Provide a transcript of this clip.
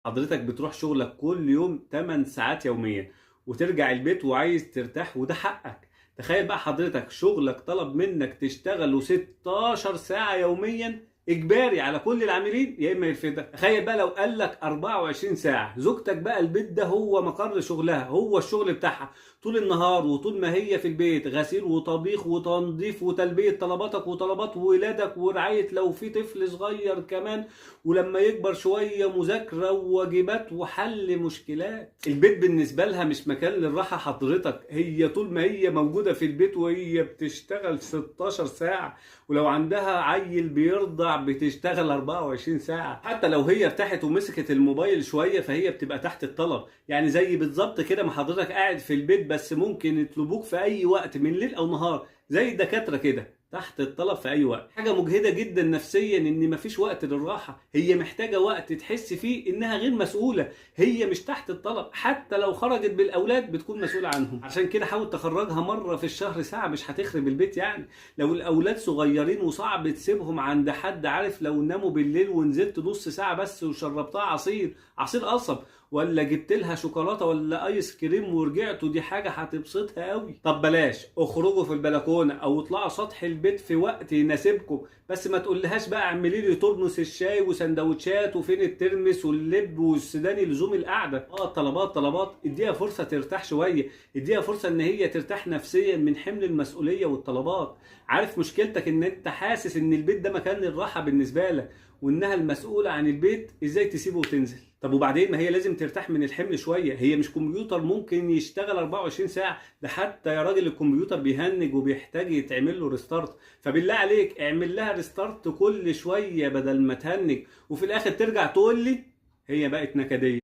حضرتك بتروح شغلك كل يوم 8 ساعات يوميا، وترجع البيت وعايز ترتاح وده حقك. تخيل بقى حضرتك شغلك طلب منك تشتغله 16 ساعة يوميا اجباري على كل العاملين، يا اما يرفدك. تخيل بقى لو قال لك 24 ساعة، زوجتك بقى البيت ده هو مقر شغلها، هو الشغل بتاعها طول النهار، وطول ما هي في البيت غسيل وطبيخ وتنظيف وتلبية طلباتك وطلبات ولادك ورعاية لو في طفل صغير كمان، ولما يكبر شوية مذاكرة وواجبات وحل مشكلات. البيت بالنسبة لها مش مكان للراحة حضرتك، هي طول ما هي موجودة في البيت وهي بتشتغل 16 ساعة، ولو عندها عيل بيرضع بتشتغل 24 ساعة. حتى لو هي ارتاحت ومسكت الموبايل شوية فهي بتبقى تحت الطلب. يعني زي بالظبط كده ما حضرتك قاعد في البيت بس ممكن يطلبوك في أي وقت من ليل أو نهار، زي الدكاترة كده تحت الطلب في اي وقت. حاجه مجهده جدا نفسيا ان مفيش وقت للراحه، هي محتاجه وقت تحس فيه انها غير مسؤوله، هي مش تحت الطلب. حتى لو خرجت بالاولاد بتكون مسؤوله عنهم. عشان كده حاول تخرجها مره في الشهر ساعه، مش هتخرب البيت يعني. لو الاولاد صغيرين وصعب تسيبهم عند حد، عارف لو ناموا بالليل ونزلت نص ساعه بس وشربتها عصير قصب، ولا جبت لها شوكولاته ولا ايس كريم ورجعتوا، دي حاجه هتبسطها قوي. طب بلاش، اخرجوا في البلكونه او اطلعوا سطح البيت في وقت يناسبكم، بس ما تقولهاش بقى اعملي لي ترمس الشاي وسندوتشات وفين الترمس واللب والسوداني لزوم القعده. طلبات، اديها فرصه ترتاح شويه، اديها فرصه ان هي ترتاح نفسيا من حمل المسؤوليه والطلبات. عارف مشكلتك ان انت حاسس ان البيت ده مكان الراحه بالنسبه لك، وانها المسؤوله عن البيت، ازاي تسيبه وتنزل؟ طب وبعدين ما هي لازم ترتاح من الحمل شويه، هي مش كمبيوتر ممكن يشتغل 24 ساعه، ده حتى يا راجل الكمبيوتر بيهنج وبيحتاج يتعمل له ريستارت. فبالله عليك اعمل لها ريستارت كل شويه بدل ما تهنج وفي الاخر ترجع تقول لي هي بقت نكديه.